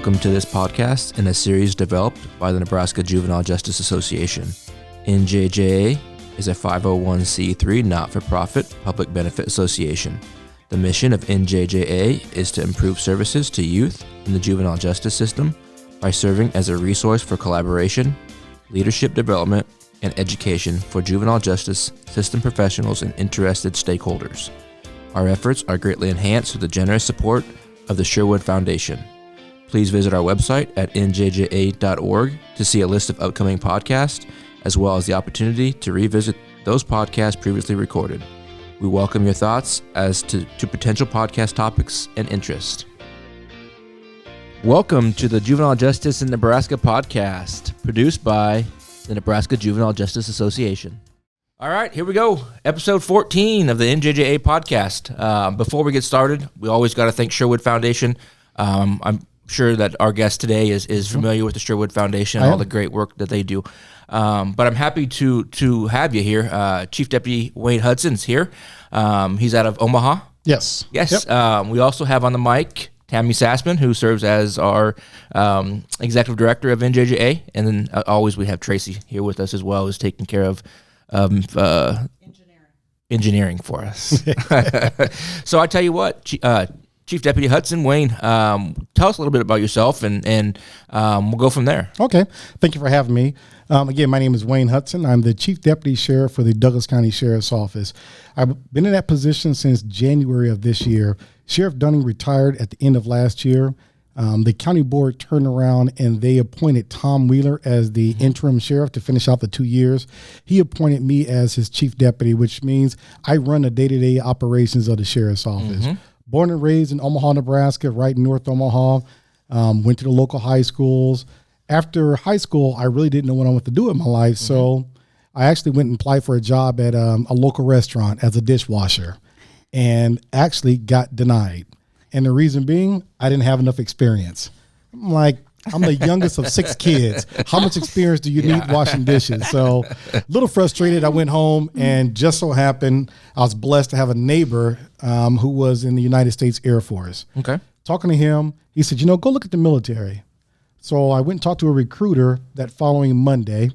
Welcome to this podcast in a series developed by the Nebraska Juvenile Justice Association. Njja is a 501c3 not-for-profit public benefit association. The mission of Njja is to improve services to youth in the juvenile justice system by serving as a resource for collaboration, leadership development, and education for juvenile justice system professionals and interested stakeholders. Our efforts are greatly enhanced with the generous support of the Sherwood Foundation. Please visit our website at njja.org to see a list of upcoming podcasts, as well as the opportunity to revisit those podcasts previously recorded. We welcome your thoughts as to potential podcast topics and interest. Welcome to the Juvenile Justice in Nebraska podcast, produced by the Nebraska Juvenile Justice Association. All right, here we go. Episode 14 of the NJJA podcast. Before we get started, we always got to thank Sherwood Foundation. I'm sure that our guest today is familiar with the Sherwood Foundation and all the great work that they do. But I'm happy to have you here. Chief Deputy Wayne Hudson's here. He's out of Omaha. Yes. Yes. Yep. We also have on the mic Tammy Sassman, who serves as our executive director of NJJA. And then always we have Tracy here with us as well, who's taking care of engineering for us. So I tell you what, Chief Deputy Hudson, Wayne, tell us a little bit about yourself, and we'll go from there. Okay. Thank you for having me. Again, my name is Wayne Hudson. I'm the Chief Deputy Sheriff for the Douglas County Sheriff's Office. I've been in that position since January of this year. Sheriff Dunning retired at the end of last year. The county board turned around and they appointed Tom Wheeler as the interim sheriff to finish out the 2 years. He appointed me as his chief deputy, which means I run the day-to-day operations of the sheriff's office. Born and raised in Omaha, Nebraska, right in North Omaha. Went to the local high schools. After high school, I really didn't know what I wanted to do in my life, so I actually went and applied for a job at a local restaurant as a dishwasher and actually got denied. And the reason being, I didn't have enough experience. I'm the youngest of 6 kids. How much experience do you need washing dishes? So a little frustrated, I went home, and just so happened I was blessed to have a neighbor who was in the United States Air Force. Okay. Talking to him, he said, go look at the military. So I went and talked to a recruiter that following Monday.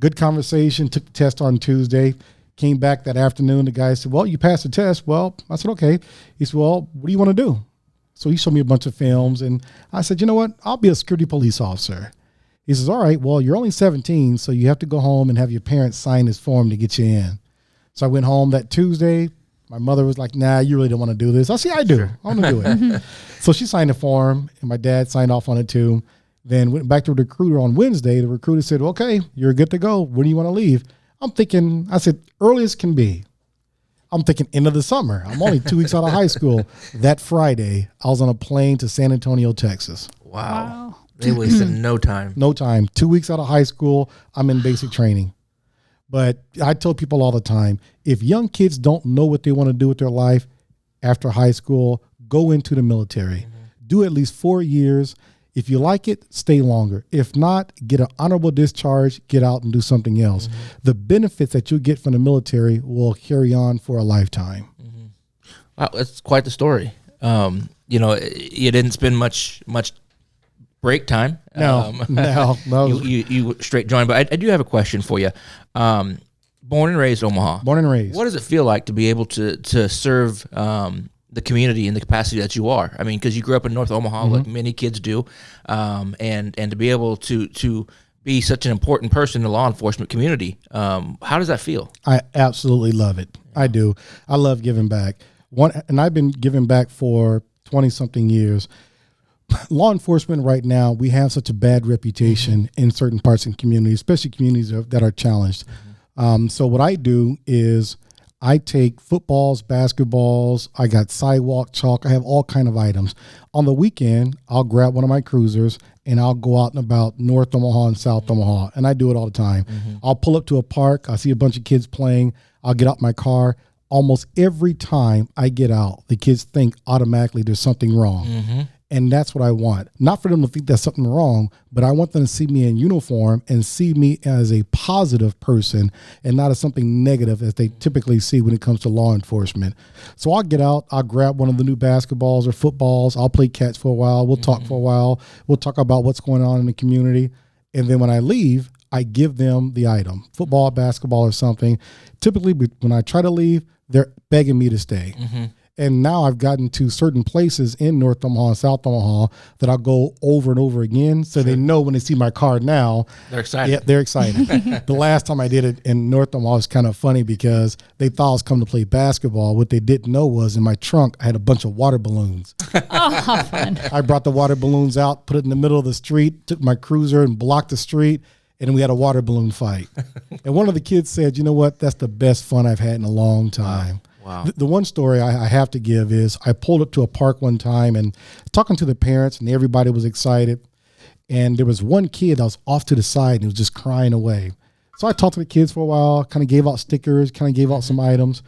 Good conversation, took the test on Tuesday. Came back that afternoon. The guy said, well, you passed the test. Well, I said, okay. He said, well, what do you want to do? So he showed me a bunch of films, and I said, you know what? I'll be a security police officer. He says, all right, well, you're only 17, so you have to go home and have your parents sign this form to get you in. So I went home that Tuesday. My mother was like, nah, you really don't want to do this. I said, I do. I want to do it. So she signed the form, and my dad signed off on it too. Then went back to the recruiter on Wednesday. The recruiter said, okay, you're good to go. When do you want to leave? I'm thinking, I said, earliest can be. I'm thinking end of the summer. I'm only 2 weeks out of high school. That Friday, I was on a plane to San Antonio, Texas. Wow. They wasted no time. No time. 2 weeks out of high school, I'm in basic training. But I tell people all the time, if young kids don't know what they want to do with their life after high school, go into the military. Do at least 4 years. If you like it, stay longer. If not, get an honorable discharge, get out and do something else. The benefits that you get from the military will carry on for a lifetime. Wow, that's quite the story. You didn't spend much break time. No. You straight joined. But I do have a question for you. Born and raised Omaha. Born and raised. What does it feel like to be able to serve the community in the capacity that you are? I mean, because you grew up in North Omaha, like many kids do, and to be able to be such an important person in the law enforcement community, how does that feel? I absolutely love it. I do. I love giving back. And I've been giving back for 20-something years. Law enforcement right now, we have such a bad reputation in certain parts of communities, especially communities that are challenged. So what I do is I take footballs, basketballs, I got sidewalk chalk, I have all kind of items. On the weekend, I'll grab one of my cruisers and I'll go out and about North Omaha and South Omaha, and I do it all the time. I'll pull up to a park, I see a bunch of kids playing, I'll get out my car. Almost every time I get out, the kids think automatically there's something wrong. And that's what I want. Not for them to think that's something wrong, but I want them to see me in uniform and see me as a positive person and not as something negative as they typically see when it comes to law enforcement. So I'll get out, I'll grab one of the new basketballs or footballs. I'll play catch for a while. We'll talk for a while. We'll talk about what's going on in the community. And then when I leave, I give them the item, football, basketball, or something. Typically, when I try to leave, they're begging me to stay. And now I've gotten to certain places in North Omaha and South Omaha that I'll go over and over again. So they know when they see my card now. They're excited. Yeah, they're excited. The last time I did it in North Omaha was kind of funny because they thought I was coming to play basketball. What they didn't know was in my trunk, I had a bunch of water balloons. Oh, how fun. I brought the water balloons out, put it in the middle of the street, took my cruiser and blocked the street. And we had a water balloon fight. And one of the kids said, you know what? That's the best fun I've had in a long time. Wow. The one story I have to give is I pulled up to a park one time and talking to the parents, and everybody was excited. And there was one kid that was off to the side and he was just crying away. So I talked to the kids for a while, kind of gave out stickers, kind of gave out some items.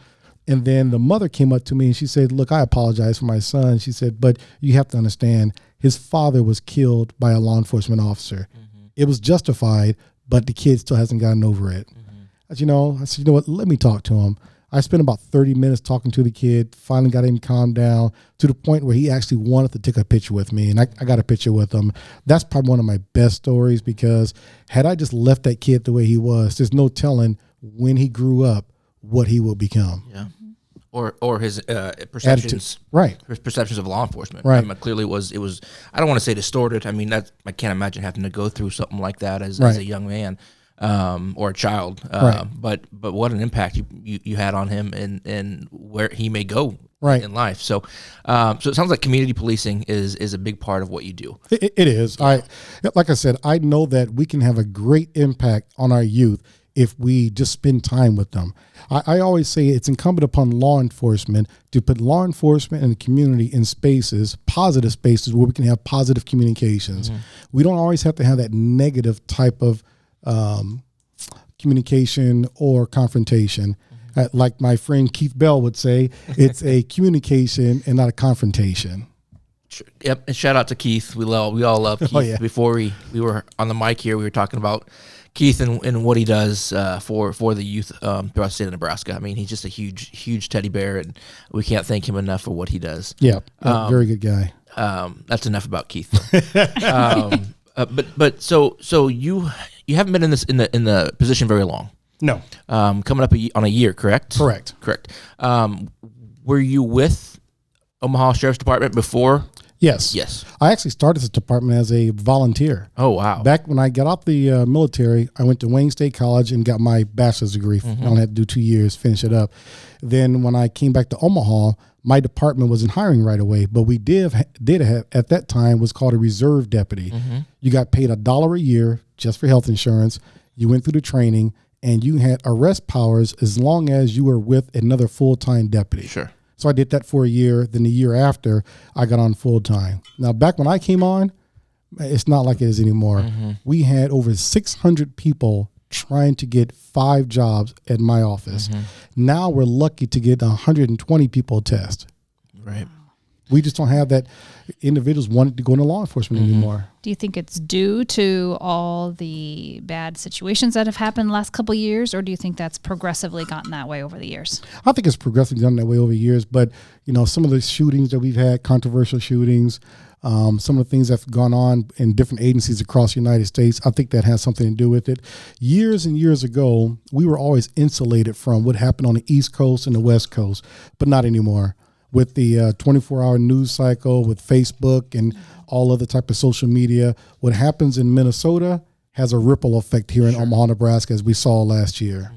And then the mother came up to me and she said, look, I apologize for my son. She said, but you have to understand, his father was killed by a law enforcement officer. It was justified, but the kid still hasn't gotten over it. I said, you know what, let me talk to him. I spent about 30 minutes talking to the kid, finally got him calmed down to the point where he actually wanted to take a picture with me, and I got a picture with him. That's probably one of my best stories because had I just left that kid the way he was, there's no telling when he grew up what he will become. Yeah. Or his perceptions, attitude. Right? His perceptions of law enforcement. Right. I mean, clearly, it was. I don't want to say distorted. I mean, I can't imagine having to go through something like that as a young man or a child. But what an impact you had on him and where he may go in life. So so it sounds like community policing is a big part of what you do. It is. Like I said, I know that we can have a great impact on our youth if we just spend time with them. I always say it's incumbent upon law enforcement to put law enforcement and the community in spaces, positive spaces where we can have positive communications. We don't always have to have that negative type of communication or confrontation. Like my friend Keith Bell would say, it's a communication and not a confrontation. Yep, and shout out to Keith. We all love Keith. Oh, yeah. Before we were on the mic here, we were talking about Keith and what he does for the youth throughout the state of Nebraska. I mean, he's just a huge teddy bear, and we can't thank him enough for what he does. Yeah, very good guy. That's enough about Keith. But so you haven't been in the position very long. No, coming up on a year, correct? Correct. Were you with Omaha Sheriff's Department before? Yes. I actually started this department as a volunteer. Oh, wow. Back when I got out the military, I went to Wayne State College and got my bachelor's degree. I only had to do 2 years, finish it up. Then when I came back to Omaha, my department wasn't hiring right away, but we did have at that time was called a reserve deputy. You got paid $1 a year just for health insurance. You went through the training, and you had arrest powers as long as you were with another full-time deputy. Sure. So I did that for a year. Then the year after, I got on full-time. Now, back when I came on, it's not like it is anymore. We had over 600 people trying to get 5 jobs at my office. Now we're lucky to get 120 people test. Right. We just don't have that individuals wanting to go into law enforcement anymore. Do you think it's due to all the bad situations that have happened the last couple of years, or do you think that's progressively gotten that way over the years? I think it's progressively gone that way over the years, but some of the shootings that we've had, controversial shootings, some of the things that have gone on in different agencies across the United States, I think that has something to do with it. Years and years ago, we were always insulated from what happened on the East Coast and the West Coast, but not anymore. With the 24-hour news cycle, with Facebook and all other type of social media, what happens in Minnesota has a ripple effect here in Omaha, Nebraska, as we saw last year.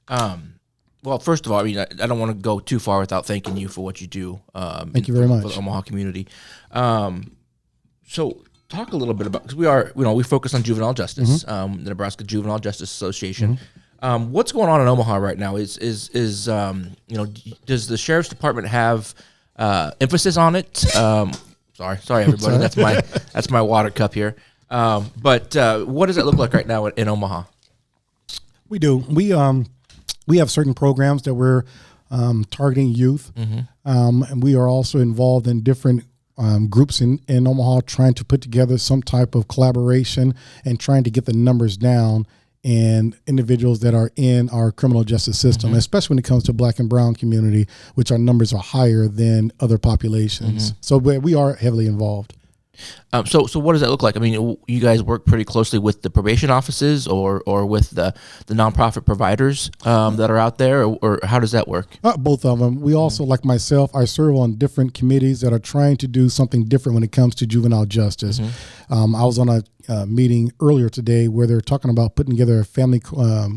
Well, first of all, I mean, I don't want to go too far without thanking you for what you do. Thank you very much for the Omaha community. So, talk a little bit about, because we focus on juvenile justice, the Nebraska Juvenile Justice Association. What's going on in Omaha right now? Is does the Sheriff's Department have emphasis on it? Sorry, everybody. That's my water cup here. But what does it look like right now in Omaha? We do. We have certain programs that we're targeting youth, and we are also involved in different groups in Omaha trying to put together some type of collaboration and trying to get the numbers down and individuals that are in our criminal justice system, especially when it comes to Black and brown community, which our numbers are higher than other populations. So we are heavily involved. So what does that look like? I mean, you guys work pretty closely with the probation offices or with the nonprofit providers that are out there, or how does that work? Both of them. We also, like myself, I serve on different committees that are trying to do something different when it comes to juvenile justice. I was on a meeting earlier today where they're talking about putting together a family, I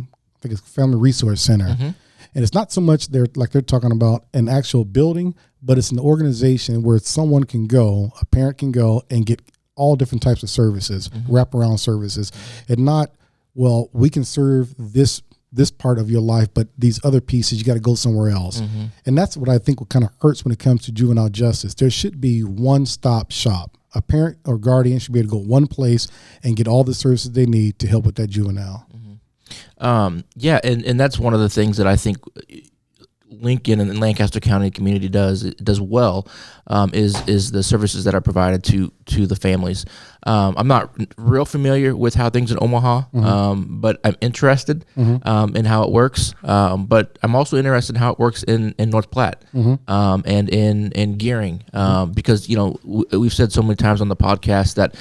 think it's Family Resource Center. And it's not so much they're talking about an actual building, but it's an organization where someone can go, a parent can go and get all different types of services, wraparound services, and not, well, we can serve this part of your life, but these other pieces, you got to go somewhere else. And that's what I think what kind of hurts when it comes to juvenile justice. There should be one-stop shop. A parent or guardian should be able to go one place and get all the services they need to help with that juvenile. Yeah, and that's one of the things that I think Lincoln and Lancaster County community does well, is the services that are provided to the families. I'm not real familiar with how things in Omaha, but I'm interested in how it works. But I'm also interested in how it works in North Platte and in Gearing, because we've said so many times on the podcast that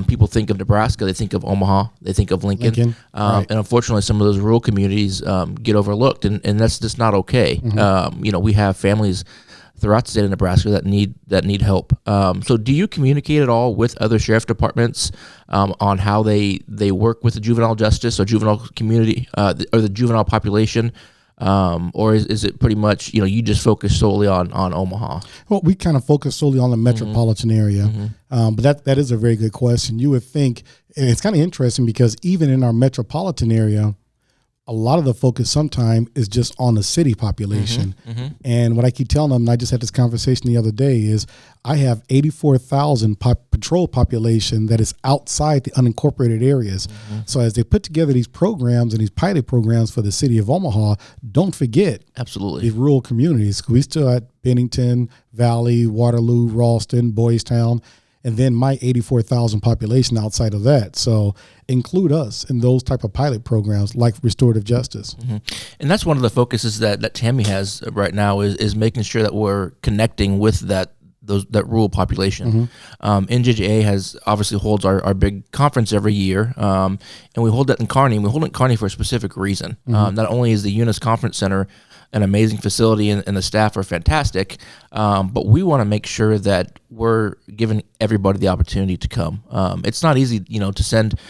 people think of Nebraska, they think of Omaha, they think of Lincoln. Right. And unfortunately, some of those rural communities get overlooked, and that's just not okay. We have families throughout the state of Nebraska that need help. So do you communicate at all with other sheriff departments on how they work with the juvenile justice or juvenile community or the juvenile population? Or is it pretty much, you just focus solely on Omaha? Well, we kind of focus solely on the metropolitan area. But that is a very good question. You would think, and it's kind of interesting because even in our metropolitan area, a lot of the focus sometimes is just on the city population. And what I keep telling them, and I just had this conversation the other day, is I have 84,000 patrol population that is outside the unincorporated areas. So as they put together these programs and these pilot programs for the city of Omaha, don't forget Absolutely. the rural communities. We still at Bennington, Valley, Waterloo, Ralston, Boys Town, and then my 84,000 population outside of that. So include us in those type of pilot programs like Restorative Justice. And that's one of the focuses that Tammy has right now is making sure that we're connecting with that rural population. Njja obviously holds our big conference every year, and we hold that in Kearney. And we hold it in Kearney for a specific reason. Not only is the Eunice Conference Center an amazing facility and the staff are fantastic, but we want to make sure that we're giving everybody the opportunity to come. It's not easy, to send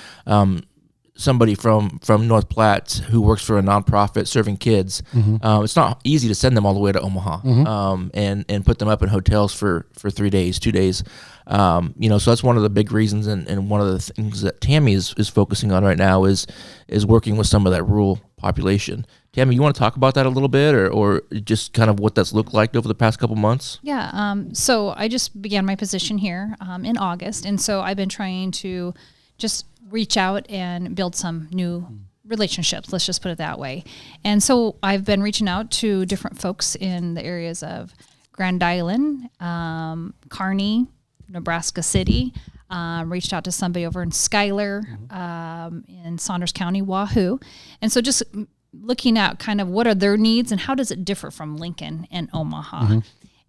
somebody from North Platte who works for a nonprofit serving kids. It's not easy to send them all the way to Omaha and put them up in hotels for 3 days, 2 days. So that's one of the big reasons, and one of the things that Tammy is focusing on right now is working with some of that rural population. Tammy, you want to talk about that a little bit, or just kind of what that's looked like over the past couple months? Yeah. So I just began my position here in August, and so I've been trying to just reach out and build some new relationships. Let's just put it that way. And so I've been reaching out to different folks in the areas of Grand Island, Kearney, Nebraska City. Reached out to somebody over in Schuyler, in Saunders County, Wahoo. And so just looking at kind of what are their needs and how does it differ from Lincoln and Omaha.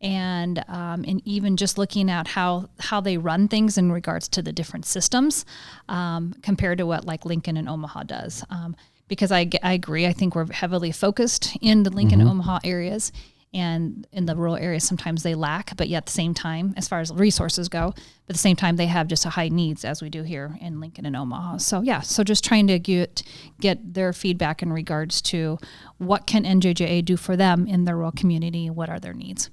And even just looking at how they run things in regards to the different systems compared to what like Lincoln and Omaha does. Because I agree, I think we're heavily focused in the Lincoln and Omaha areas, and in the rural areas sometimes they lack, but yet at the same time, as far as resources go, but at the same time they have just a high needs as we do here in Lincoln and Omaha. So so just trying to get their feedback in regards to what can NJJA do for them in the rural community, what are their needs.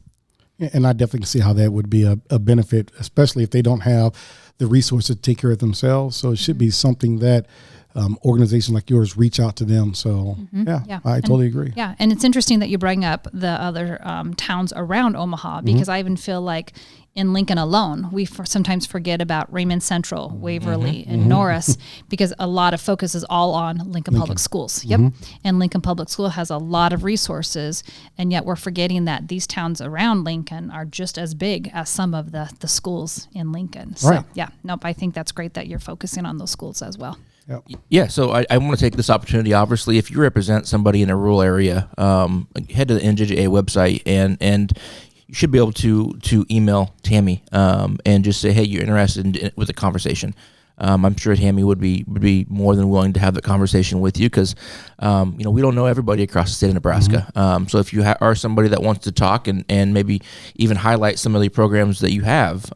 And I definitely see how that would be a benefit, especially if they don't have the resources to take care of themselves. So it should be something that organizations like yours reach out to them. So I totally agree. Yeah. And it's interesting that you bring up the other towns around Omaha, because I even feel like in Lincoln alone. We sometimes forget about Raymond Central, Waverly, and Norris, because a lot of focus is all on Lincoln Public Schools. Yep. And Lincoln Public School has a lot of resources, and yet we're forgetting that these towns around Lincoln are just as big as some of the schools in Lincoln. So, Right. yeah, nope, I think that's great that you're focusing on those schools as well. Yep. Yeah, so I want to take this opportunity. Obviously, if you represent somebody in a rural area, head to the Njja website, and you should be able to email Tammy and just say, hey, you're interested with a conversation. I'm sure Tammy would be more than willing to have the conversation with you because, we don't know everybody across the state of Nebraska. So if you are somebody that wants to talk and maybe even highlight some of the programs that you have,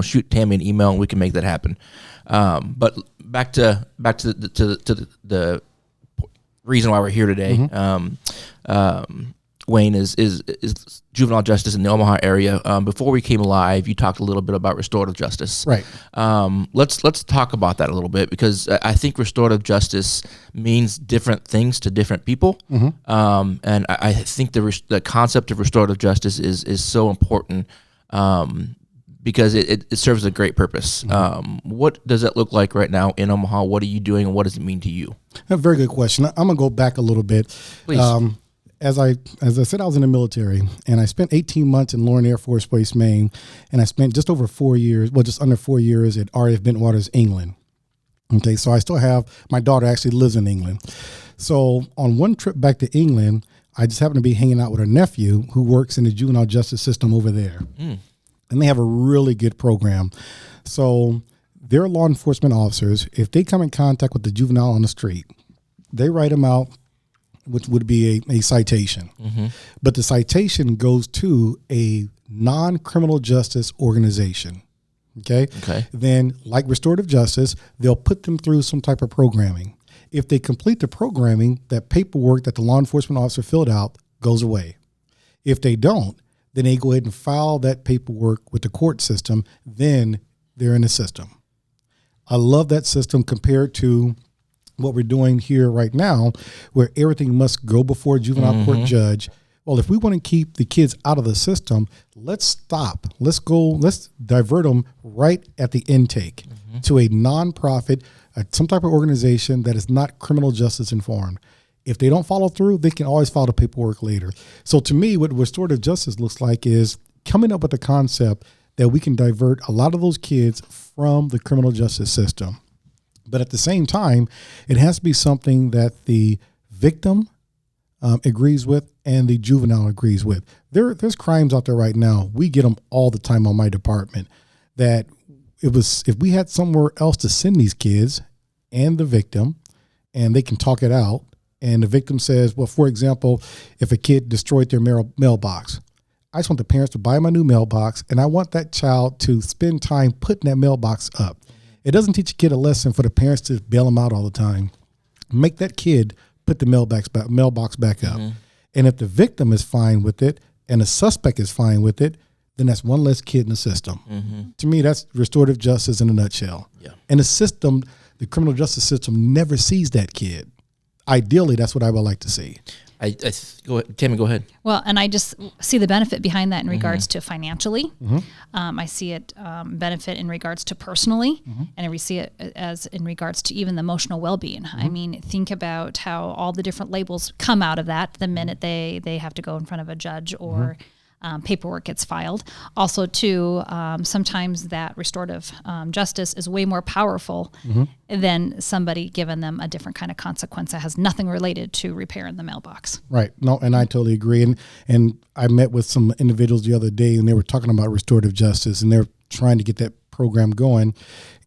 shoot Tammy an email and we can make that happen. But back to the reason why we're here today. Wayne is juvenile justice in the Omaha area. Before we came live, you talked a little bit about restorative justice. Right. Let's talk about that a little bit because I think restorative justice means different things to different people. And I think the concept of restorative justice is so important because it serves a great purpose. What does it look like right now in Omaha? What are you doing, and what does it mean to you? A very good question. I'm gonna go back a little bit. Please. As I said, I was in the military, and I spent 18 months in Lorne Air Force Base, Maine, and I spent just under 4 years at RAF Bentwaters, England. Okay, so I still have, my daughter actually lives in England. So on one trip back to England, I just happened to be hanging out with her nephew who works in the juvenile justice system over there. And they have a really good program. So their law enforcement officers, if they come in contact with the juvenile on the street, they write them out, which would be a citation. But the citation goes to a non-criminal justice organization. Okay. Then, like restorative justice, they'll put them through some type of programming. If they complete the programming, that paperwork that the law enforcement officer filled out goes away. If they don't, then they go ahead and file that paperwork with the court system. Then they're in the system. I love that system compared to what we're doing here right now, where everything must go before a juvenile court judge. Well, if we want to keep the kids out of the system, let's stop. Let's divert them right at the intake to a nonprofit, some type of organization that is not criminal justice informed. If they don't follow through, they can always file the paperwork later. So to me, what restorative justice looks like is coming up with a concept that we can divert a lot of those kids from the criminal justice system. But at the same time, it has to be something that the victim agrees with and the juvenile agrees with. There's crimes out there right now. We get them all the time on my department that if we had somewhere else to send these kids and the victim and they can talk it out, and the victim says, well, for example, if a kid destroyed their mailbox, I just want the parents to buy my new mailbox, and I want that child to spend time putting that mailbox up. It doesn't teach a kid a lesson for the parents to bail them out all the time. Make that kid put the mailbox back up. And if the victim is fine with it and the suspect is fine with it, then that's one less kid in the system. To me, that's restorative justice in a nutshell. And the system, the criminal justice system, never sees that kid. Ideally, that's what I would like to see. Go ahead. Tammy, go ahead. Well, and I just see the benefit behind that in regards to financially. I see it benefit in regards to personally, and we see it as in regards to even the emotional well-being. I mean, think about how all the different labels come out of that the minute they have to go in front of a judge or paperwork gets filed. Also, too, sometimes that restorative justice is way more powerful than somebody giving them a different kind of consequence that has nothing related to repairing the mailbox. Right. No, and I totally agree. And I met with some individuals the other day, and they were talking about restorative justice, and they're trying to get that program going.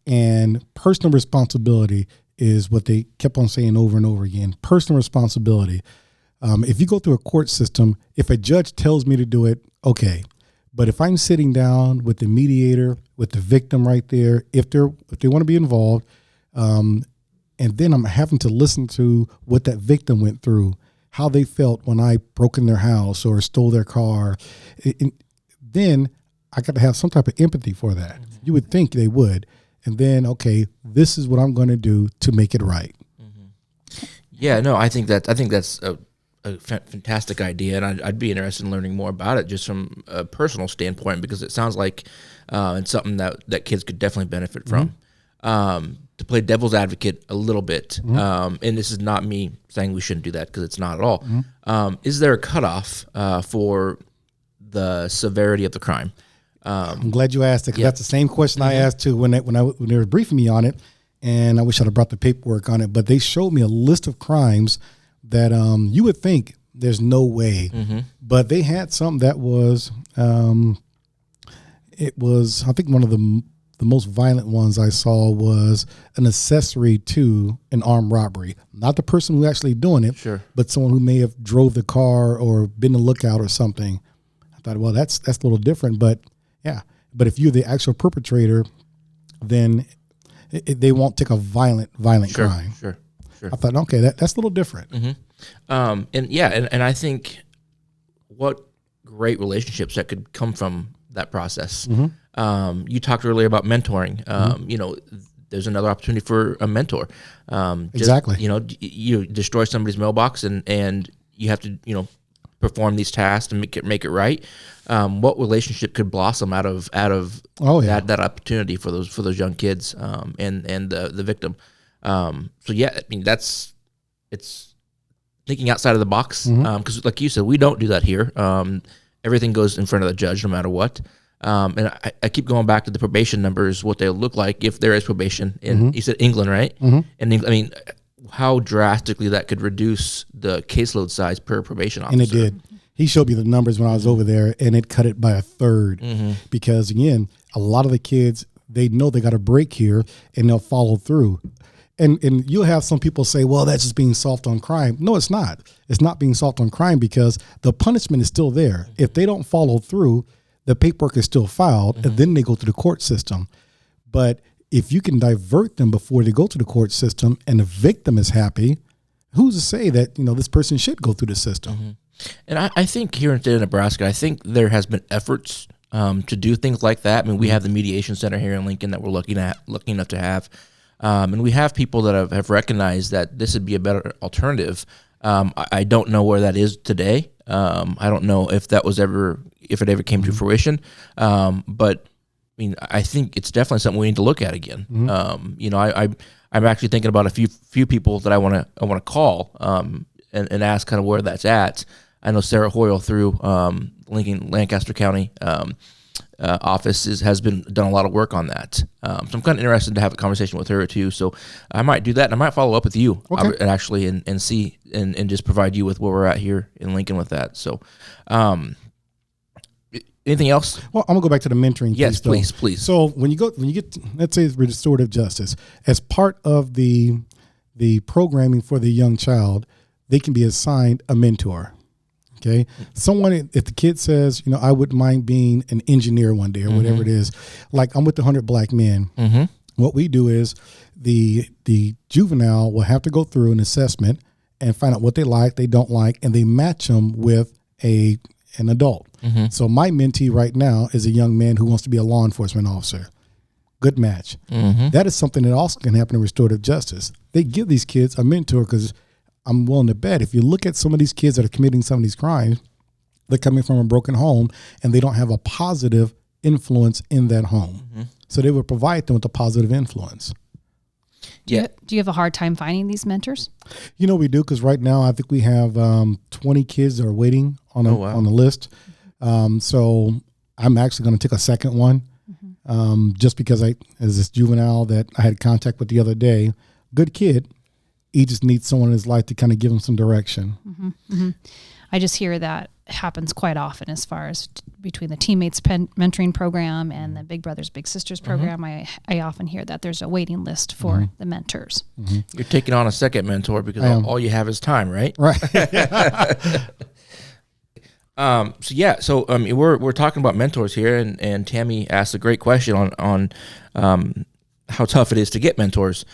And personal responsibility is what they kept on saying over and over again. Personal responsibility. If you go through a court system, if a judge tells me to do it, okay. But if I'm sitting down with the mediator, with the victim right there, if they want to be involved, and then I'm having to listen to what that victim went through, how they felt when I broke in their house or stole their car, then I got to have some type of empathy for that. You would think they would. And then, okay, this is what I'm going to do to make it right. Yeah, no, I think that's a a fantastic idea, and I'd be interested in learning more about it just from a personal standpoint, because it sounds like it's something that kids could definitely benefit from. To play devil's advocate a little bit, and this is not me saying we shouldn't do that, because it's not at all. Is there a cutoff for the severity of the crime? I'm glad you asked it, because that's the same question I asked too when they were briefing me on it, and I wish I'd have brought the paperwork on it. But they showed me a list of crimes that you would think there's no way, but they had something that was it was, I think, one of the most violent ones I saw was an accessory to an armed robbery. Not the person who actually doing it, but someone who may have drove the car or been a lookout or something. I thought, well, that's a little different, but yeah. But if you're the actual perpetrator, then they won't take a violent crime. Sure. I thought, okay, that's a little different. And I think what great relationships that could come from that process. You talked earlier about mentoring. There's another opportunity for a mentor. Exactly. You destroy somebody's mailbox and you have to, perform these tasks and make it right. What relationship could blossom out of that opportunity for those young kids and the victim? It's thinking outside of the box, because like you said, we don't do that here. Everything goes in front of the judge no matter what. And I keep going back to the probation numbers, what they look like if there is probation. And you said England, right? And how drastically that could reduce the caseload size per probation officer. And it did. He showed me the numbers when I was over there, and it cut it by a third. Because again, a lot of the kids, they know they got a break here, and they'll follow through. And you'll have some people say, well, that's just being soft on crime. No, it's not. It's not being soft on crime, because the punishment is still there. If they don't follow through, the paperwork is still filed, and then they go through the court system. But if you can divert them before they go to the court system and the victim is happy, who's to say that, this person should go through the system? And I think here in the state of Nebraska, I think there has been efforts to do things like that. I mean, we have the mediation center here in Lincoln that we're lucky enough to have. And we have people that have recognized that this would be a better alternative. I don't know where that is today. I don't know if it ever came to fruition. But I think it's definitely something we need to look at again. I'm actually thinking about a few people that I want to call and ask kind of where that's at. I know Sarah Hoyle through Lincoln Lancaster County office has done a lot of work on that. So I'm kind of interested to have a conversation with her too. So I might do that, and I might follow up with you and see and just provide you with where we're at here in Lincoln with that. So anything else? Well, I'm gonna go back to the mentoring. Yes, piece, please. So when you get, let's say it's restorative justice, as part of the programming for the young child, they can be assigned a mentor. Okay. Someone, if the kid says, I wouldn't mind being an engineer one day or whatever it is, like I'm with the 100 Black Men. What we do is the juvenile will have to go through an assessment and find out what they like, they don't like, and they match them with an adult. So my mentee right now is a young man who wants to be a law enforcement officer. Good match. That is something that also can happen in restorative justice. They give these kids a mentor, because I'm willing to bet if you look at some of these kids that are committing some of these crimes, they're coming from a broken home and they don't have a positive influence in that home. So they would provide them with a positive influence. Do you have a hard time finding these mentors? We do, because right now I think we have 20 kids that are waiting on the list. So I'm actually going to take a second one, just because as this juvenile that I had contact with the other day, good kid, he just needs someone in his life to kind of give him some direction. I just hear that happens quite often as far as between the teammates mentoring program and the Big Brothers Big Sisters program. I often hear that there's a waiting list for the mentors. You're taking on a second mentor because all you have is time, right? Right. So we're talking about mentors here, and Tammy asked a great question on how tough it is to get mentors.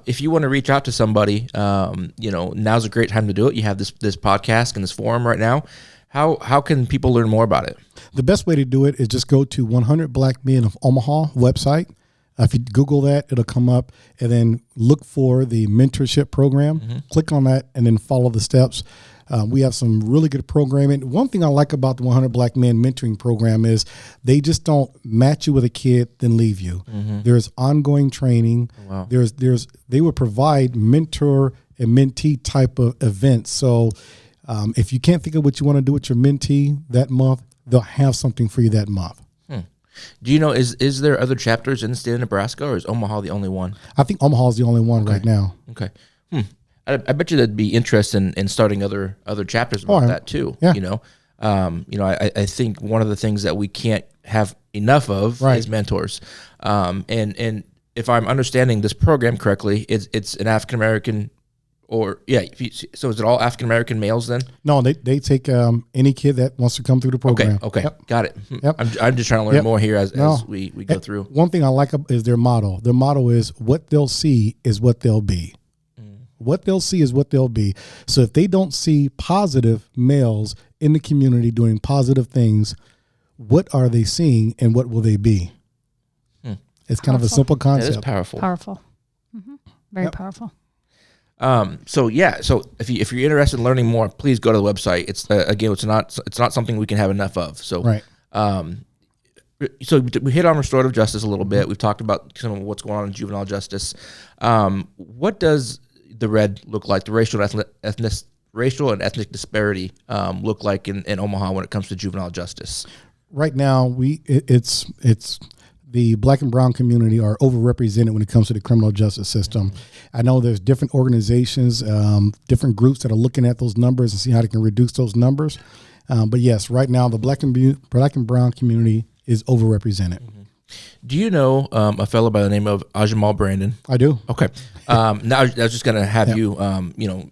If you want to reach out to somebody, now's a great time to do it. You have this podcast and this forum right now. How can people learn more about it? The best way to do it is just go to 100 Black Men of Omaha website. If you Google that, it'll come up, and then look for the mentorship program. Click on that and then follow the steps. We have some really good programming. One thing I like about the 100 Black Men Mentoring Program is they just don't match you with a kid, then leave you. There's ongoing training. Wow. They will provide mentor and mentee type of events. So if you can't think of what you want to do with your mentee that month, they'll have something for you that month. Do you know, is there other chapters in the state of Nebraska, or is Omaha the only one? I think Omaha is the only one right now. Okay. I bet you that'd be interested in starting other chapters about that too. Yeah. I think one of the things that we can't have enough of is mentors. And if I'm understanding this program correctly, it's an African American. So is it all African American males then? No, they take any kid that wants to come through the program. Okay, Yep. got it. Yep. I'm just trying to learn more here as we go through. One thing I like is their motto. Their motto is what they'll see is what they'll be. What they'll see is what they'll be. So if they don't see positive males in the community doing positive things, what are they seeing and what will they be? It's kind of a simple concept. It is powerful. Powerful. Very powerful. So if you're interested in learning more, please go to the website. It's again, it's not something we can have enough of. So so we hit on restorative justice a little bit. We've talked about some of what's going on in juvenile justice. What does the red look like? The racial and ethnic disparity look like in Omaha when it comes to juvenile justice? Right now, it's the Black and brown community are overrepresented when it comes to the criminal justice system. I know there's different organizations, different groups that are looking at those numbers and see how they can reduce those numbers. But yes, right now the Black and brown community is overrepresented. Do you know a fellow by the name of Jamal Brandon? I do. Okay. Now I was just going to have you,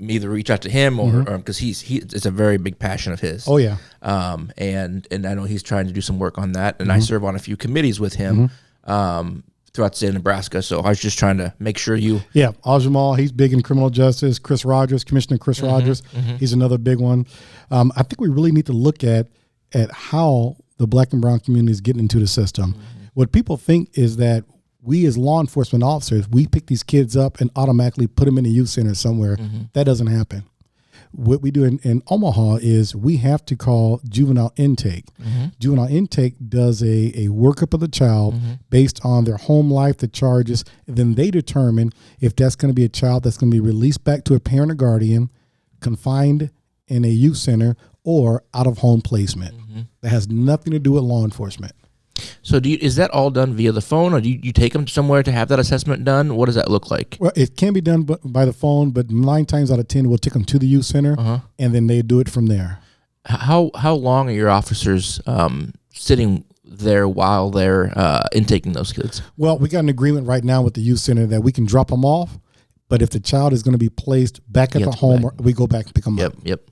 either reach out to him or because it's a very big passion of his. Oh yeah. And I know he's trying to do some work on that, and I serve on a few committees with him throughout the state of Nebraska. So I was just trying to make sure you. Yeah, Jamal, he's big in criminal justice. Chris Rogers, Commissioner Chris Rogers, he's another big one. I think we really need to look at how the Black and brown community is getting into the system. What people think is that we as law enforcement officers, we pick these kids up and automatically put them in a youth center somewhere. That doesn't happen. What we do in Omaha is we have to call Juvenile Intake. Juvenile Intake does a workup of the child based on their home life, the charges, and then they determine if that's going to be a child that's going to be released back to a parent or guardian, confined in a youth center, or out of home placement. That has nothing to do with law enforcement. So is that all done via the phone, or do you take them somewhere to have that assessment done? What does that look like? Well, it can be done by the phone, but 9 times out of 10, we'll take them to the youth center, and then they do it from there. How long are your officers sitting there while they're intaking those kids? Well, we got an agreement right now with the youth center that we can drop them off, but if the child is going to be placed back at the home, we go back and pick them up. Yep.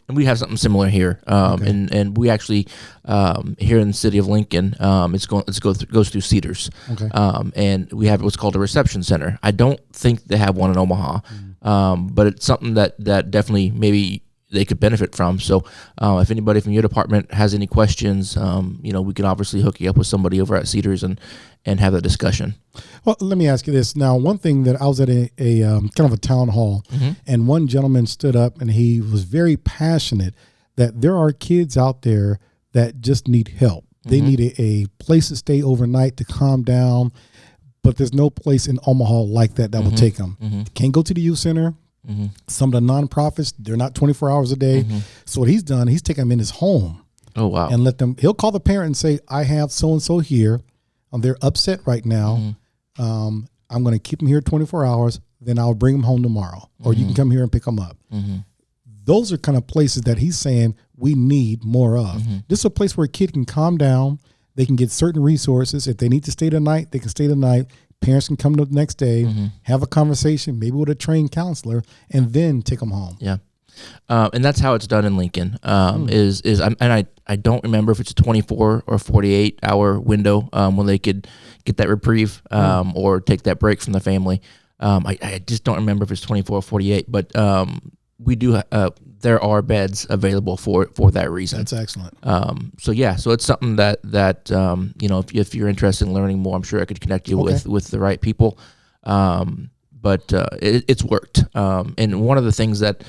And we have something similar here. And we actually here in the city of Lincoln, it goes through Cedars. Okay. And we have what's called a reception center. I don't think they have one in Omaha, but it's something that definitely maybe they could benefit from. So if anybody from your department has any questions, we can obviously hook you up with somebody over at Cedars and have that discussion. Well, let me ask you this. Now, one thing that I was at a kind of a town hall, and one gentleman stood up and he was very passionate that there are kids out there that just need help. They need a place to stay overnight to calm down, but there's no place in Omaha like that will take them. Can't go to the youth center. Some of the nonprofits, they're not 24 hours a day. So what he's done, he's taken them in his home. Oh, wow. And he'll call the parent and say, I have so-and-so here. They're upset right now. I'm going to keep them here 24 hours. Then I'll bring them home tomorrow. Or you can come here and pick them up. Those are kind of places that he's saying we need more of. This is a place where a kid can calm down. They can get certain resources. If they need to stay the night, they can stay the night. Parents can come the next day, have a conversation, maybe with a trained counselor, and then take them home. Yeah. And that's how it's done in Lincoln. I don't remember if it's a 24 or 48 hour window when they could get that reprieve or take that break from the family. I just don't remember if it's 24 or 48, but we do. There are beds available for that reason. That's excellent. So it's something that if you're interested in learning more, I'm sure I could connect you with the right people. But it's worked. And one of the things that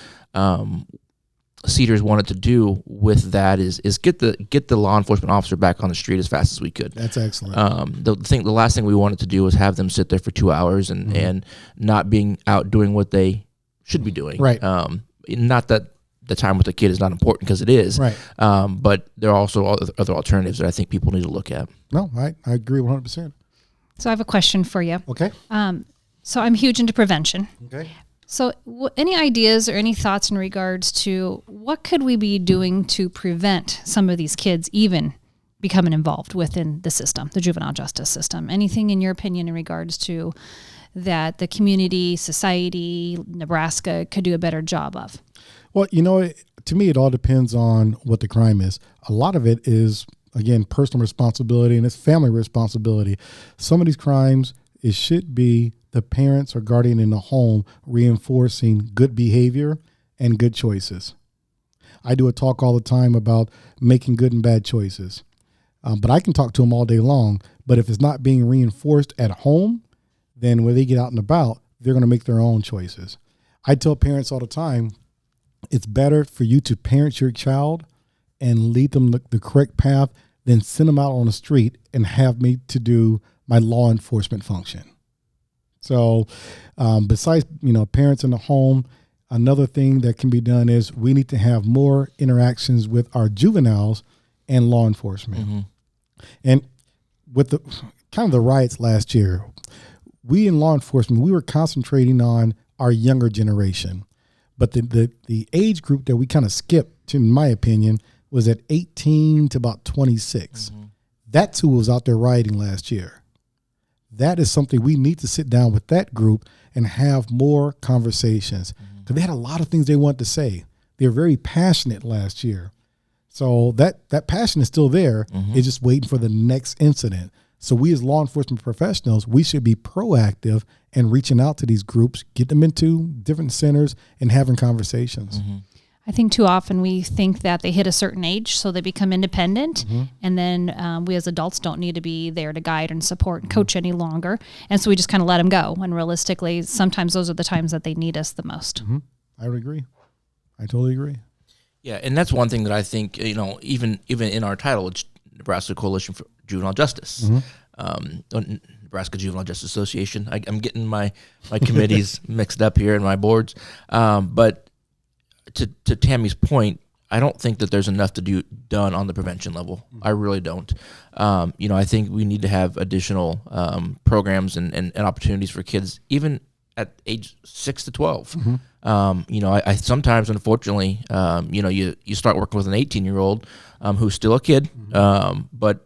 Cedars wanted to do with that is get the law enforcement officer back on the street as fast as we could. That's excellent. The last thing we wanted to do was have them sit there for 2 hours and not being out doing what they should be doing. Right. Not that the time with the kid is not important, because it is. Right. But there are also other alternatives that I think people need to look at. No, I agree 100%. So I have a question for you. Okay. So I'm huge into prevention. Okay. So any ideas or any thoughts in regards to what could we be doing to prevent some of these kids even becoming involved within the system, the juvenile justice system? Anything in your opinion in regards to that the community, society, Nebraska could do a better job of? Well, to me, it all depends on what the crime is. A lot of it is, again, personal responsibility, and it's family responsibility. Some of these crimes, it should be the parents or guardian in the home reinforcing good behavior and good choices. I do a talk all the time about making good and bad choices. But I can talk to them all day long. But if it's not being reinforced at home, then when they get out and about, they're going to make their own choices. I tell parents all the time, it's better for you to parent your child and lead them the correct path than send them out on the street and have me to do my law enforcement function. So besides, parents in the home, another thing that can be done is we need to have more interactions with our juveniles and law enforcement. Mm-hmm. And with the kind of the riots last year, we in law enforcement, we were concentrating on our younger generation. But the age group that we kind of skipped, in my opinion, was at 18 to about 26. Mm-hmm. That's who was out there rioting last year. That is something we need to sit down with that group and have more conversations. Because they had a lot of things they wanted to say. They were very passionate last year. So that passion is still there. Mm-hmm. It's just waiting for the next incident. So we as law enforcement professionals, we should be proactive and reaching out to these groups, get them into different centers and having conversations. Mm-hmm. I think too often we think that they hit a certain age, so they become independent. Mm-hmm. And then we as adults don't need to be there to guide and support and coach any longer. And so we just kind of let them go. When realistically, sometimes those are the times that they need us the most. Mm-hmm. I would agree. I totally agree. Yeah, and that's one thing that I think, even in our title, it's Nebraska Coalition for Juvenile Justice. Mm-hmm. Nebraska Juvenile Justice Association. I'm getting my committees mixed up here and my boards. But to Tammy's point, I don't think that there's enough to done on the prevention level. Mm-hmm. I really don't. I think we need to have additional programs and opportunities for kids, even at age 6 to 12. Mm-hmm. I sometimes, unfortunately, you start working with an 18-year-old who's still a kid, mm-hmm. But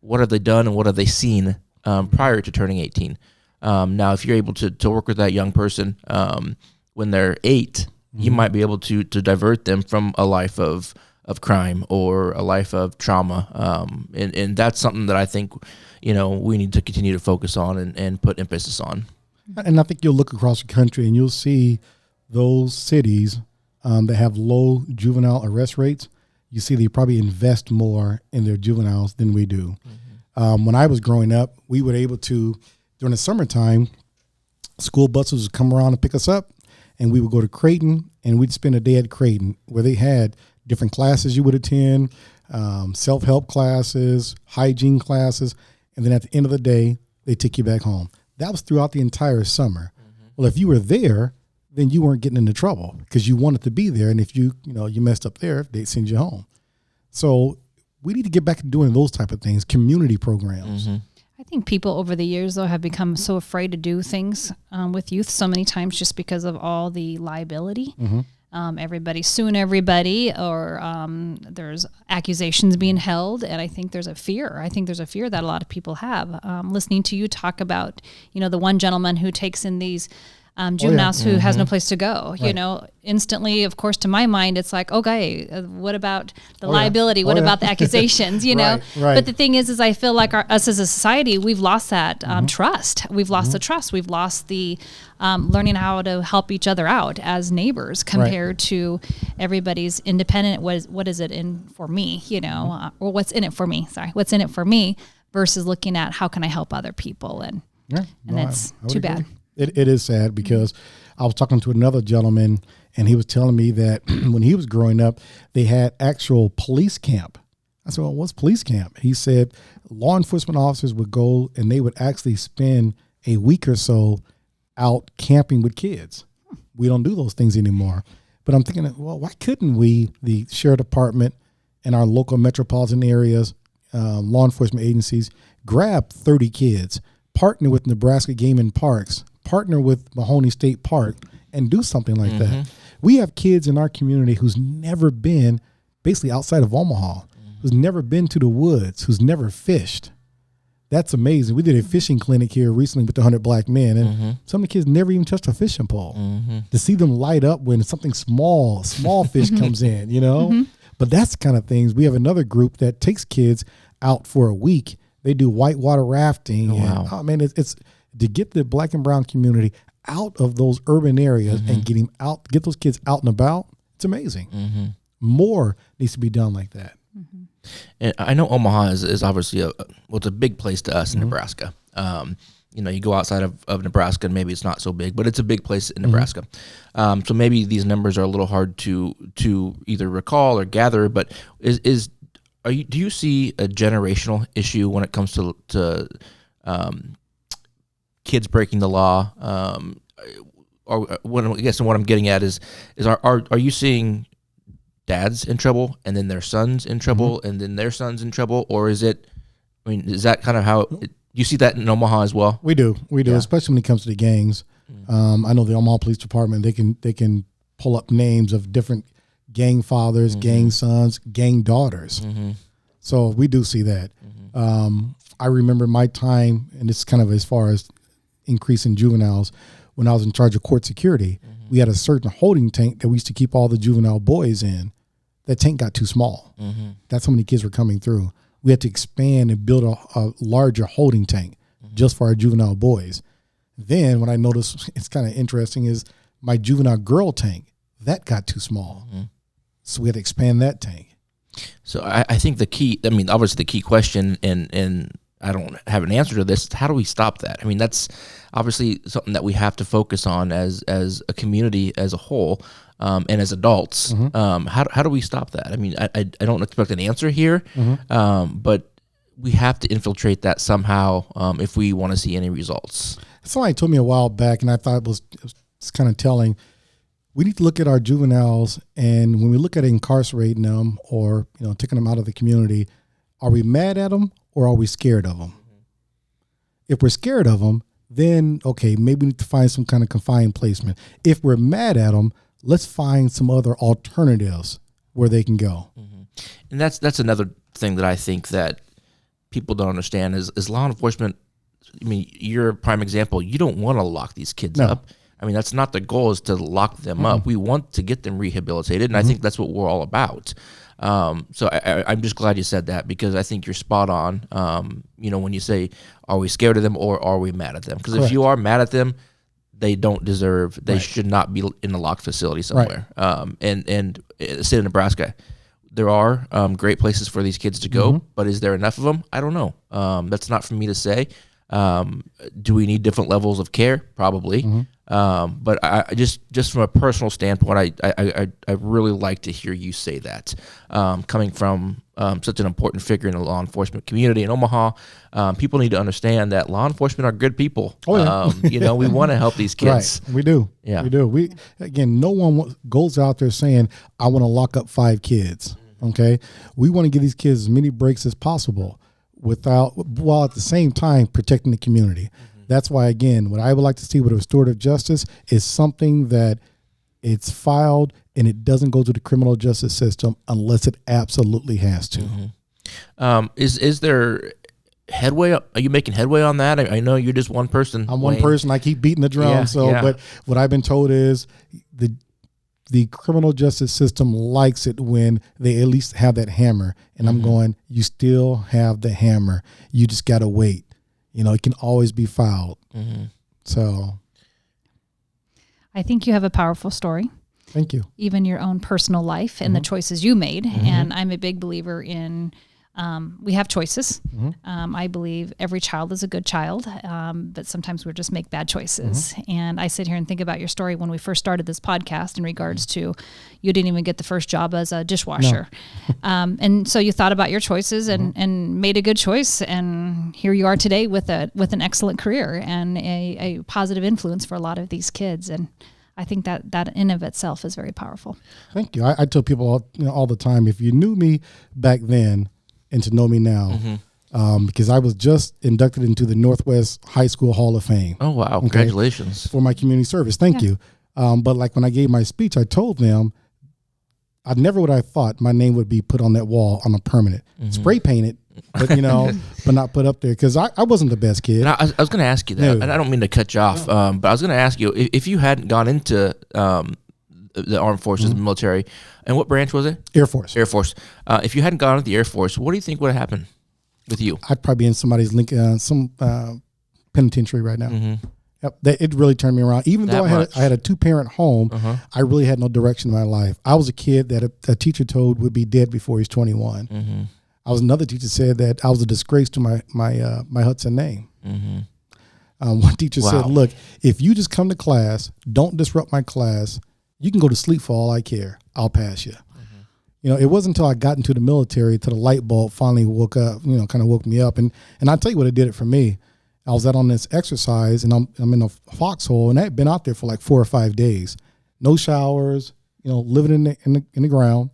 what have they done and what have they seen prior to turning 18? Now, if you're able to work with that young person when they're 8, mm-hmm. you might be able to divert them from a life of crime or a life of trauma. And that's something that I think, we need to continue to focus on and put emphasis on. And I think you'll look across the country and you'll see those cities that have low juvenile arrest rates. You see they probably invest more in their juveniles than we do. Mm-hmm. When I was growing up, we were able to, during the summertime, school buses would come around and pick us up, and we would go to Creighton, and we'd spend a day at Creighton where they had different classes you would attend, self-help classes, hygiene classes, and then at the end of the day, they take you back home. That was throughout the entire summer. Mm-hmm. Well, if you were there, then you weren't getting into trouble because you wanted to be there. And if you messed up there, they'd send you home. So we need to get back to doing those type of things, community programs. Mm-hmm. I think people over the years, though, have become so afraid to do things with youth so many times just because of all the liability. Mm-hmm. Everybody's suing everybody, or there's accusations being held, and I think there's a fear. I think there's a fear that a lot of people have. Listening to you talk about, the one gentleman who takes in these juveniles who has no place to go, Right. Instantly, of course, to my mind, it's like, okay, what about the liability? What about the accusations, Right. But the thing is I feel like us as a society, we've lost that trust. We've lost the trust. We've lost the learning how to help each other out as neighbors compared to everybody's independent. What is it in for me, or what's in it for me? What's in it for me versus looking at how can I help other people? And it's too bad. It is sad because I was talking to another gentleman, And he was telling me that when he was growing up, they had actual police camp. I said, well, what's police camp? He said law enforcement officers would go and they would actually spend a week or so out camping with kids. We don't do those things anymore. But I'm thinking, well, why couldn't we, the sheriff department and our local metropolitan areas, law enforcement agencies, grab 30 kids, partner with Nebraska Game and Parks, partner with Mahoney State Park, and do something like that. We have kids in our community who's never been basically outside of Omaha, who's never been to the woods, who's never fished. That's amazing. We did a fishing clinic here recently with the 100 Black Men, and some of the kids never even touched a fishing pole. To see them light up when something small fish comes in, you know? But that's the kind of things. We have another group that takes kids out for a week. They do whitewater rafting. Wow. It's to get the Black and brown community out of those urban areas and get those kids out and about. It's amazing. More needs to be done like that. And I know Omaha is obviously it's a big place to us in Nebraska. You go outside of Nebraska and maybe it's not so big, but it's a big place in Nebraska. So maybe these numbers are a little hard to either recall or gather. But do you see a generational issue when it comes to kids breaking the law? Or what I'm getting at is are you seeing dads in trouble and then their sons in trouble and then their sons in trouble, or is that kind of how you see that in Omaha as well? We do, especially when it comes to the gangs. I know the Omaha Police Department, they can pull up names of different gang fathers, gang sons, gang daughters. So we do see that. I remember my time, and it's kind of as far as increasing juveniles, when I was in charge of court security, we had a certain holding tank that we used to keep all the juvenile boys in. That tank got too small. That's how many kids were coming through. We had to expand and build a larger holding tank just for our juvenile boys. Then what I noticed, it's kind of interesting, is my juvenile girl tank, that got too small. So we had to expand that tank. So I think obviously the key question, and I don't have an answer to this, how do we stop that? I mean, that's obviously something that we have to focus on as a community as a whole, and as adults. How do we stop that? I mean, I don't expect an answer here, but we have to infiltrate that somehow if we want to see any results. Somebody told me a while back, and I thought it was kind of telling. We need to look at our juveniles, and when we look at incarcerating them or taking them out of the community, are we mad at them or are we scared of them? If we're scared of them, then okay, maybe we need to find some kind of confined placement. If we're mad at them, let's find some other alternatives where they can go. And that's another thing that I think that people don't understand is law enforcement. I mean, you're a prime example. You don't want to lock these kids up. I mean, that's not the goal, is to lock them up. We want to get them rehabilitated, and I think that's what we're all about. So I'm just glad you said that, because I think you're spot on. When you say, are we scared of them or are we mad at them? Because if you are mad at them, they don't deserve, they should not be in a locked facility somewhere. And the state of Nebraska, there are great places for these kids to go, but is there enough of them? I don't know. That's not for me to say. Do we need different levels of care? Probably. But I just from a personal standpoint, I really like to hear you say that, coming from such an important figure in the law enforcement community in Omaha. People need to understand that law enforcement are good people. We want to help these kids. Right. We do. Yeah, we do. No one goes out there saying, I want to lock up 5 kids. Okay. We want to give these kids as many breaks as possible while at the same time protecting the community. That's why, again, what I would like to see with restorative justice is something that it's filed and it doesn't go to the criminal justice system unless it absolutely has to. Is there headway? Are you making headway on that? I know you're just one person. I'm one person. I keep beating the drum. But what I've been told is the criminal justice system likes it when they at least have that hammer. And I'm going, you still have the hammer. You just got to wait. It can always be filed. So I think you have a powerful story. Thank you. Even your own personal life and the choices you made. And I'm a big believer in we have choices. I believe every child is a good child, but sometimes we just make bad choices. And I sit here and think about your story when we first started this podcast in regards to you didn't even get the first job as a dishwasher. And so you thought about your choices and made a good choice. And here you are today with an excellent career and a positive influence for a lot of these kids. And I think that in of itself is very powerful. Thank you. I tell people all the time, if you knew me back then and to know me now, because I was just inducted into the Northwest High School Hall of Fame. Oh, wow. Congratulations. For my community service. Thank you. But like when I gave my speech, I told them I never would have thought my name would be put on that wall on a permanent. Spray painted, but but not put up there because I wasn't the best kid. And I was going to ask you that, and I don't mean to cut you off, but I was going to ask you if you hadn't gone into the armed forces, the military, and what branch was it? Air Force. Air Force. If you hadn't gone into the Air Force, what do you think would have happened with you? I'd probably be in somebody's some penitentiary right now. Yep, it really turned me around. Even though I had a 2-parent home, I really had no direction in my life. I was a kid that a teacher told would be dead before he's 21. I was another teacher said that I was a disgrace to my Hudson name. One teacher said, "Look, if you just come to class, don't disrupt my class. You can go to sleep for all I care. I'll pass you." It wasn't until I got into the military till the light bulb finally woke up. Kind of woke me up. And I'll tell you what it did it for me. I was out on this exercise, and I'm in a foxhole, and I had been out there for like 4 or 5 days, no showers, living in the ground.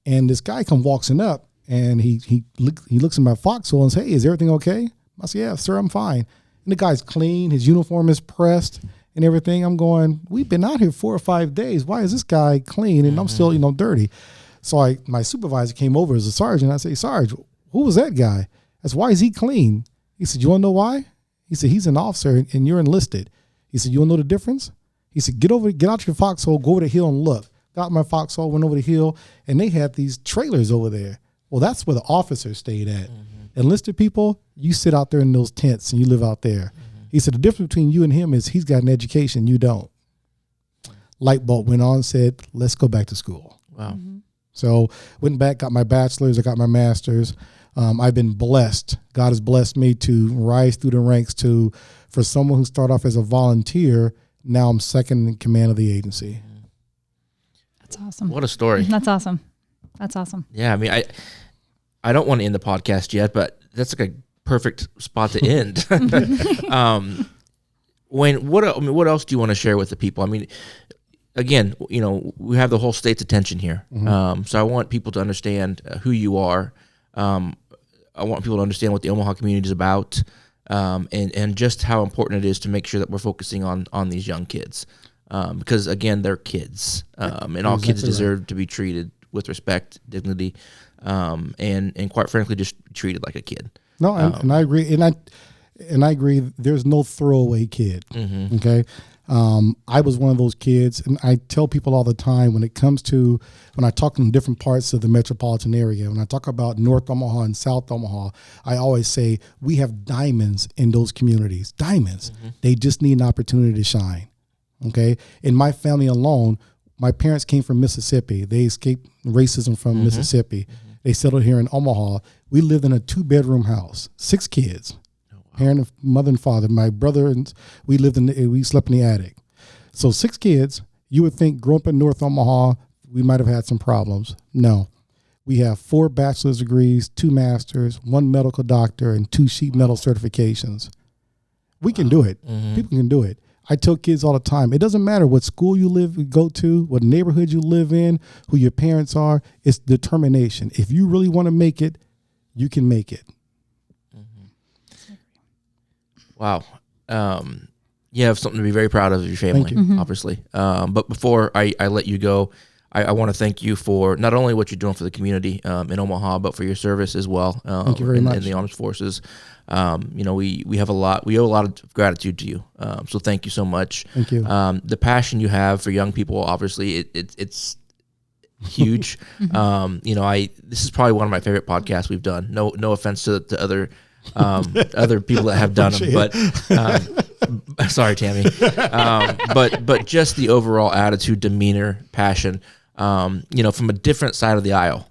And this guy walks up, and he looks in my foxhole and says, "Hey, is everything okay?" I said, "Yeah, sir, I'm fine." And the guy's clean, his uniform is pressed and everything. I'm going, we've been out here 4 or 5 days. Why is this guy clean and I'm still dirty? So my supervisor came over as a sergeant. I say, "Sarge, who was that guy?" I said, "Why is he clean?" He said, "You want to know why?" He said, "He's an officer and you're enlisted." He said, "You want to know the difference?" He said, get out your foxhole, go over the hill and look." Got my foxhole, went over the hill, and they had these trailers over there. Well, that's where the officers stayed at. Enlisted people, you sit out there in those tents and you live out there. He said, the difference between you and him is he's got an education, you don't. Light bulb went on and said, let's go back to school. Wow. So went back, got my bachelor's, I got my master's. I've been blessed. God has blessed me to rise through the ranks for someone who started off as a volunteer, now I'm second in command of the agency. That's awesome. What a story. That's awesome. That's awesome. Yeah, I mean, I don't want to end the podcast yet, but that's like a perfect spot to end. Wayne, what else do you want to share with the people? I mean, again, we have the whole state's attention here. So I want people to understand who you are. I want people to understand what the Omaha community is about, and just how important it is to make sure that we're focusing on these young kids. Because again, they're kids, and all kids deserve to be treated with respect, dignity, and quite frankly, just treated like a kid. No, and I agree, and I agree. There's no throwaway kid. Okay, I was one of those kids, and I tell people all the time when I talk in different parts of the metropolitan area, when I talk about North Omaha and South Omaha, I always say we have diamonds in those communities. Diamonds. They just need an opportunity to shine. Okay, in my family alone, my parents came from Mississippi. They escaped racism from Mississippi. They settled here in Omaha. We lived in a 2-bedroom house, 6 kids. Parent, mother and father. My brother and we slept in the attic. So 6 kids. You would think growing up in North Omaha, we might have had some problems. No, we have 4 bachelor's degrees, 2 masters, 1 medical doctor, and 2 sheet metal certifications. We can do it. People can do it. I tell kids all the time, it doesn't matter what school you go to, what neighborhood you live in, who your parents are. It's determination. If you really want to make it, you can make it. Wow. You have something to be very proud of your family, obviously. But before I let you go, I want to thank you for not only what you're doing for the community in Omaha, but for your service as well. Thank you very much. In the armed forces. We owe a lot of gratitude to you. So thank you so much. Thank you. The passion you have for young people, obviously, it's huge. This is probably one of my favorite podcasts we've done. No offense to other people that have done them, but sorry, Tammy. But just the overall attitude, demeanor, passion. from a different side of the aisle,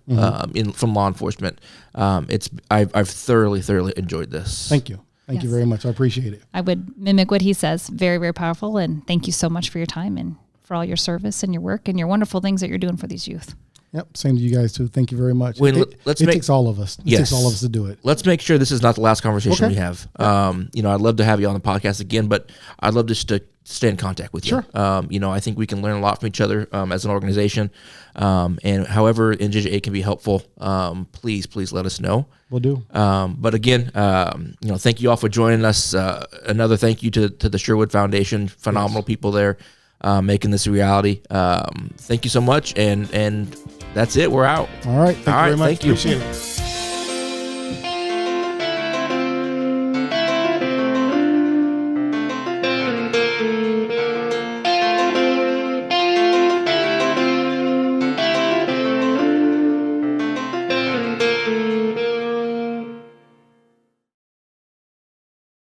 from law enforcement. I've thoroughly enjoyed this. Thank you. Thank you very much. I appreciate it. I would mimic what he says. Very, very powerful. And thank you so much for your time and for all your service and your work and your wonderful things that you're doing for these youth. Yep. Same to you guys too. Thank you very much. Wayne, it takes all of us. It takes all of us to do it. Let's make sure this is not the last conversation we have. I'd love to have you on the podcast again, but I'd love just to stay in contact with you. Sure. I think we can learn a lot from each other as an organization. And however NJA can be helpful, please let us know. We'll do. But again, thank you all for joining us. Another thank you to the Sherwood Foundation. Phenomenal people there making this a reality. Thank you so much. And that's it. We're out. All right. Thank you very much. Thank you. Appreciate it.